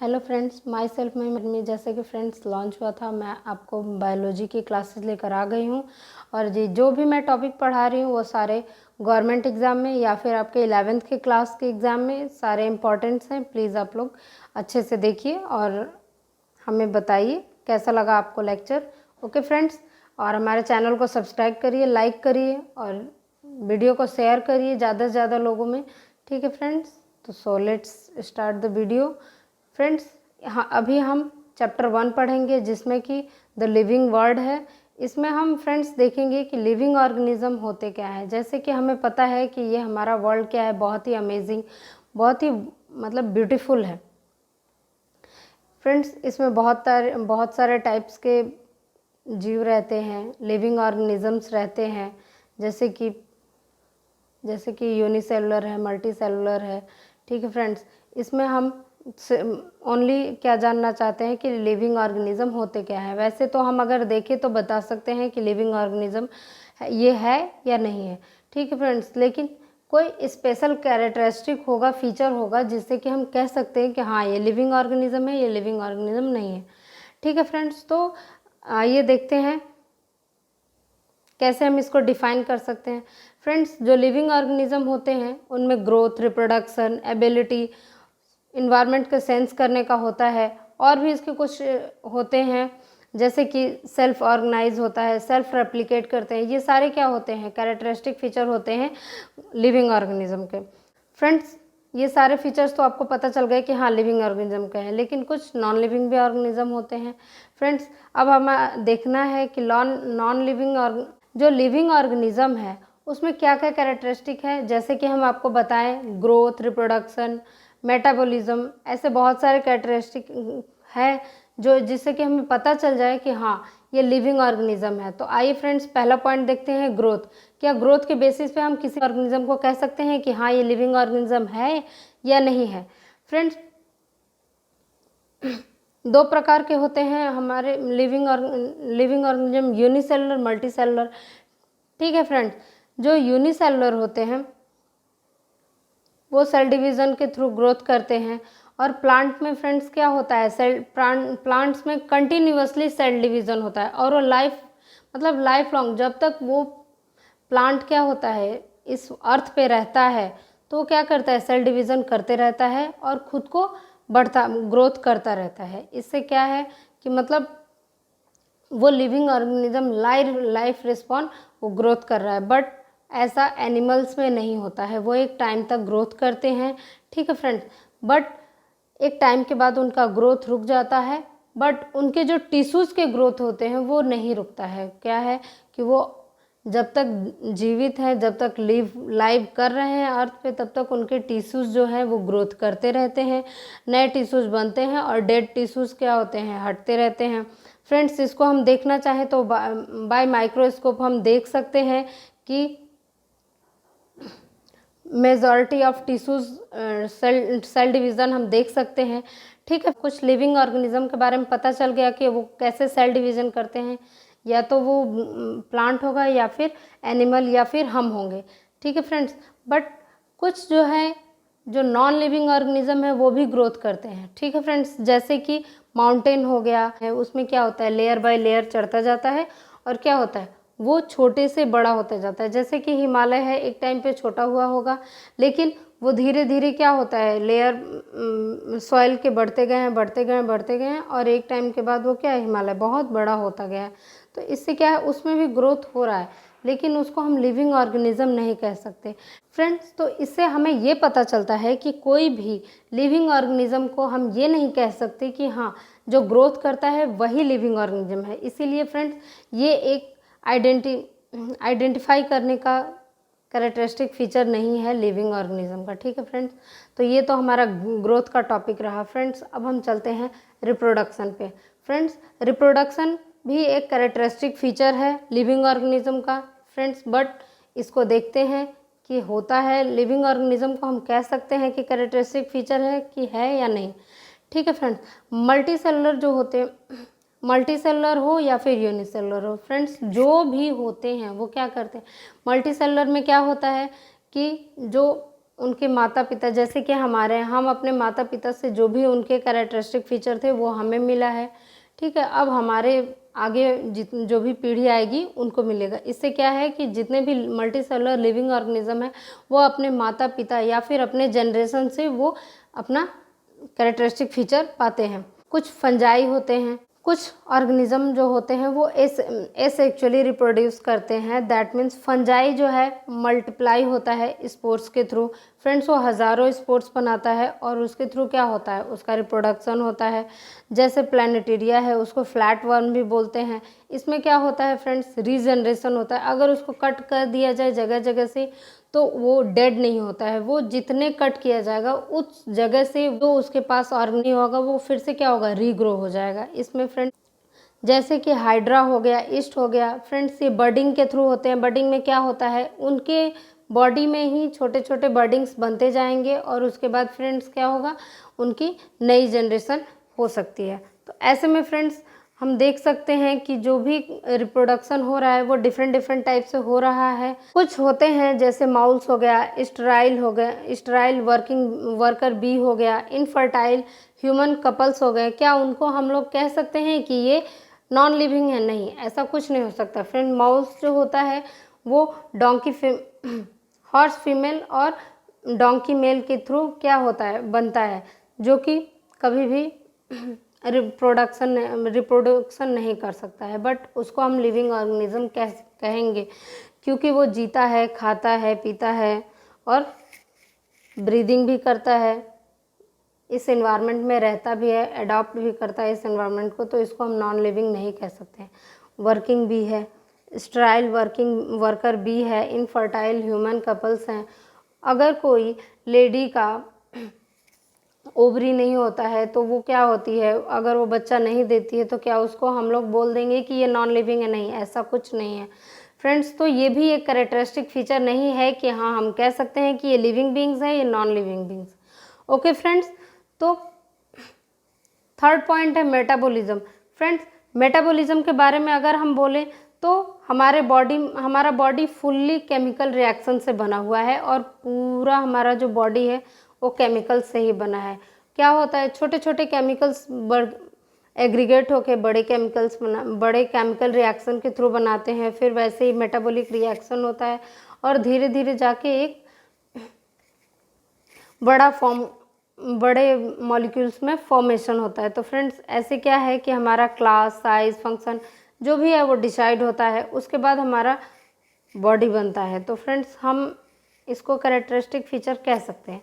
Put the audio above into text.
Hello friends, my self में जैसे कि फ्रेंड्स लॉन्च हुआ था, मैं आपको बायोलॉजी की क्लासेस लेकर आ गई हूँ। और जी जो भी मैं टॉपिक पढ़ा रही हूँ वो सारे गवर्नमेंट एग्ज़ाम में या फिर आपके 11th के क्लास के एग्ज़ाम में सारे इम्पॉर्टेंट्स हैं। प्लीज़ आप लोग अच्छे से देखिए और हमें बताइए कैसा लगा आपको लेक्चर। ओके फ्रेंड्स, और हमारे चैनल को सब्सक्राइब करिए, लाइक करिए और वीडियो को शेयर करिए ज़्यादा से ज़्यादा लोगों में। ठीक है फ्रेंड्स, तो so let's start the video. Friends, हाँ अभी हम चैप्टर 1 पढ़ेंगे जिसमें कि द लिविंग वर्ल्ड है। इसमें हम फ्रेंड्स देखेंगे कि लिविंग ऑर्गेनिज्म होते क्या है। जैसे कि हमें पता है कि ये हमारा वर्ल्ड क्या है, बहुत ही अमेजिंग, बहुत ही मतलब ब्यूटीफुल है। फ्रेंड्स, इसमें बहुत सारे टाइप्स के जीव रहते हैं, लिविंग ऑर्गेनिजम्स रहते हैं। जैसे कि यूनिसेलुलर है, मल्टी सेलुलर है। ठीक है फ्रेंड्स, इसमें हम ओनली क्या जानना चाहते हैं कि लिविंग ऑर्गेनिज्म होते क्या है। वैसे तो हम अगर देखें तो बता सकते हैं कि लिविंग ऑर्गेनिज्म ये है या नहीं है। ठीक है फ्रेंड्स, लेकिन कोई स्पेशल कैरेक्टरिस्टिक होगा, फीचर होगा जिससे कि हम कह सकते हैं कि हाँ ये लिविंग ऑर्गेनिज्म है, ये लिविंग ऑर्गेनिज्म नहीं है। ठीक है फ्रेंड्स, तो आइए देखते हैं कैसे हम इसको डिफाइन कर सकते हैं। फ्रेंड्स, जो लिविंग ऑर्गेनिज्म होते हैं उनमें ग्रोथ, रिप्रोडक्शन, एबिलिटी, इन्वायरमेंट का सेंस करने का होता है। और भी इसके कुछ होते हैं जैसे कि सेल्फ ऑर्गेनाइज होता है, सेल्फ रेप्लिकेट करते हैं। ये सारे क्या होते हैं, कैरेक्टरिस्टिक फीचर होते हैं लिविंग ऑर्गेनिज्म के। फ्रेंड्स, ये सारे फीचर्स तो आपको पता चल गए कि हाँ लिविंग ऑर्गेनिज्म के हैं, लेकिन कुछ नॉन लिविंग भी ऑर्गेनिज्म होते हैं। फ्रेंड्स, अब हमें देखना है कि नॉन लिविंग जो लिविंग ऑर्गेनिज्म है उसमें क्या क्या कैरेक्टरिस्टिक है। जैसे कि हम आपको बताएं, ग्रोथ, रिप्रोडक्शन, मेटाबॉलिज्म, ऐसे बहुत सारे कैरेक्टरिस्टिक है जो जिससे कि हमें पता चल जाए कि हाँ ये लिविंग ऑर्गेनिज्म है। तो आइए फ्रेंड्स, पहला पॉइंट देखते हैं, ग्रोथ। क्या ग्रोथ के बेसिस पे हम किसी ऑर्गेनिज्म को कह सकते हैं कि हाँ ये लिविंग ऑर्गेनिज्म है या नहीं है। फ्रेंड्स, दो प्रकार के होते हैं हमारे living organism, unicellular, multi cellular. ठीक है फ्रेंड्स, जो यूनिसेलुलर होते हैं वो सेल डिवीज़न के थ्रू ग्रोथ करते हैं। और प्लांट में फ्रेंड्स क्या होता है, प्लांट्स में कंटिन्यूअसली सेल डिवीज़न होता है और वो लाइफ लॉन्ग, जब तक वो प्लांट क्या होता है इस अर्थ पे रहता है तो वो क्या करता है, सेल डिवीज़न करते रहता है और खुद को ग्रोथ करता रहता है। इससे क्या है कि मतलब वो लिविंग ऑर्गेनिज्म लाइफ रिस्पॉन्ड वो ग्रोथ कर रहा है। बट ऐसा एनिमल्स में नहीं होता है, वो एक टाइम तक ग्रोथ करते हैं। ठीक है फ्रेंड्स, बट एक टाइम के बाद उनका ग्रोथ रुक जाता है। बट उनके जो टिश्यूज़ के ग्रोथ होते हैं वो नहीं रुकता है। क्या है कि वो जब तक जीवित हैं, जब तक लाइव कर रहे हैं अर्थ पे, तब तक उनके टिश्यूज़ जो हैं वो ग्रोथ करते रहते हैं, नए टिश्यूज़ बनते हैं और डेड टिश्यूज़ क्या होते हैं, हटते रहते हैं। फ्रेंड्स, इसको हम देखना चाहें तो बाय माइक्रोस्कोप हम देख सकते हैं कि majority of tissues cell division हम देख सकते हैं। ठीक है, कुछ लिविंग ऑर्गेनिज्म के बारे में पता चल गया कि वो कैसे सेल डिवीज़न करते हैं, या तो वो प्लांट होगा या फिर एनिमल या फिर हम होंगे। ठीक है फ्रेंड्स, बट कुछ जो है जो नॉन लिविंग ऑर्गेनिज्म है वो भी ग्रोथ करते हैं। ठीक है फ्रेंड्स, जैसे कि माउंटेन हो गया है, उसमें क्या होता है, लेयर बाय लेयर चढ़ता जाता है और क्या होता है वो छोटे से बड़ा होता जाता है। जैसे कि हिमालय है, एक टाइम पे छोटा हुआ होगा लेकिन वो धीरे धीरे क्या होता है, लेयर सॉइल के बढ़ते गए हैं, बढ़ते गए हैं, बढ़ते गए हैं और एक टाइम के बाद वो क्या है, हिमालय बहुत बड़ा होता गया है। तो इससे क्या है, उसमें भी ग्रोथ हो रहा है लेकिन उसको हम लिविंग ऑर्गेनिज्म नहीं कह सकते। फ्रेंड्स, तो इससे हमें ये पता चलता है कि कोई भी लिविंग ऑर्गेनिज्म को हम ये नहीं कह सकते कि हाँ जो ग्रोथ करता है वही लिविंग ऑर्गेनिज्म है। इसीलिए फ्रेंड्स, ये एक आइडेंटिफाई करने का कैरेक्टरिस्टिक फीचर नहीं है लिविंग ऑर्गेनिज्म का। ठीक है फ्रेंड्स, तो ये तो हमारा ग्रोथ का टॉपिक रहा। फ्रेंड्स, अब हम चलते हैं रिप्रोडक्शन पे। फ्रेंड्स, रिप्रोडक्शन भी एक कैरेक्टरिस्टिक फीचर है लिविंग ऑर्गेनिज्म का। फ्रेंड्स, बट इसको देखते हैं कि होता है लिविंग ऑर्गेनिज्म को हम कह सकते हैं कि कैरेक्टरिस्टिक फीचर है कि है या नहीं। ठीक है फ्रेंड्स, मल्टी सेलुलर जो होते हैं, मल्टी सेलुलर हो या फिर यूनिसेलुलर हो, फ्रेंड्स जो भी होते हैं वो क्या करते हैं, मल्टी सेलुलर में क्या होता है कि जो उनके माता पिता, जैसे कि हमारे हम अपने माता पिता से जो भी उनके कैरेक्टरिस्टिक फीचर थे वो हमें मिला है, ठीक है। अब हमारे आगे जो भी पीढ़ी आएगी उनको मिलेगा। इससे क्या है कि जितने भी मल्टी सेलुलर लिविंग ऑर्गेनिज्म है वो अपने माता पिता या फिर अपने जनरेशन से वो अपना कैरेक्टरिस्टिक फीचर पाते हैं। कुछ फंजाई होते हैं, कुछ ऑर्गेनिज्म जो होते हैं वो एसेक्चुअली रिप्रोड्यूस करते हैं। दैट मीन्स फंजाई जो है मल्टीप्लाई होता है स्पोर्स के थ्रू। फ्रेंड्स, वो हज़ारों स्पोर्स बनाता है और उसके थ्रू क्या होता है, उसका रिप्रोडक्शन होता है। जैसे प्लानिटेरिया है, उसको फ्लैट वर्म भी बोलते हैं। इसमें क्या होता है फ्रेंड्स, रीजनरेशन होता है। अगर उसको कट कर दिया जाए जगह जगह से तो वो डेड नहीं होता है, वो जितने कट किया जाएगा उस जगह से जो उसके पास ऑर्गन नहीं होगा वो फिर से क्या होगा, रीग्रो हो जाएगा। इसमें फ्रेंड्स जैसे कि हाइड्रा हो गया, ईस्ट हो गया, फ्रेंड्स ये बर्डिंग के थ्रू होते हैं। बर्डिंग में क्या होता है, उनके बॉडी में ही छोटे छोटे बर्डिंग्स बनते जाएंगे और उसके बाद फ्रेंड्स क्या होगा, उनकी नई जनरेशन हो सकती है। तो ऐसे में फ्रेंड्स हम देख सकते हैं कि जो भी रिप्रोडक्शन हो रहा है वो डिफरेंट डिफरेंट टाइप से हो रहा है। कुछ होते हैं जैसे माउस हो गया, स्टेराइल हो गया, स्टेराइल वर्कर बी हो गया, इनफर्टाइल ह्यूमन कपल्स हो गए। क्या उनको हम लोग कह सकते हैं कि ये नॉन लिविंग है? नहीं, ऐसा कुछ नहीं हो सकता। फ्रेंड, माउस जो होता है वो हॉर्स फीमेल और डोंकी मेल के थ्रू क्या होता है, बनता है, जो कि कभी भी रिप्रोडक्शन नहीं कर सकता है, बट उसको हम लिविंग ऑर्गेनिज्म कहेंगे क्योंकि वो जीता है, खाता है, पीता है और ब्रीदिंग भी करता है, इस एनवायरनमेंट में रहता भी है, अडॉप्ट भी करता है इस एनवायरनमेंट को। तो इसको हम नॉन लिविंग नहीं कह सकते हैं। वर्किंग भी है, स्टेराइल वर्कर भी है, इनफर्टाइल ह्यूमन कपल्स हैं। अगर कोई लेडी का ओवरी नहीं होता है तो वो क्या होती है, अगर वो बच्चा नहीं देती है तो क्या उसको हम लोग बोल देंगे कि ये नॉन लिविंग है? नहीं, ऐसा कुछ नहीं है फ्रेंड्स। तो ये भी एक कैरेक्टरिस्टिक फीचर नहीं है कि हाँ हम कह सकते हैं कि ये लिविंग बींग्स है, ये non living beings. Okay friends, तो थर्ड पॉइंट है मेटाबॉलिज्म। फ्रेंड्स, मेटाबॉलिज्म के बारे में अगर हम बोलें तो हमारा बॉडी फुल्ली केमिकल रिएक्शन से बना हुआ है और पूरा हमारा जो बॉडी है वो केमिकल से ही बना है। क्या होता है, छोटे छोटे केमिकल्स एग्रीगेट होके बड़े केमिकल रिएक्शन के थ्रू बनाते हैं। फिर वैसे ही मेटाबॉलिक रिएक्शन होता है और धीरे धीरे जाके एक बड़े मॉलिक्यूल्स में फॉर्मेशन होता है। तो फ्रेंड्स, ऐसे क्या है कि हमारा क्लास, साइज, फंक्शन जो भी है वो डिसाइड होता है, उसके बाद हमारा बॉडी बनता है। तो फ्रेंड्स, हम इसको कैरेक्टरिस्टिक फीचर कह सकते हैं।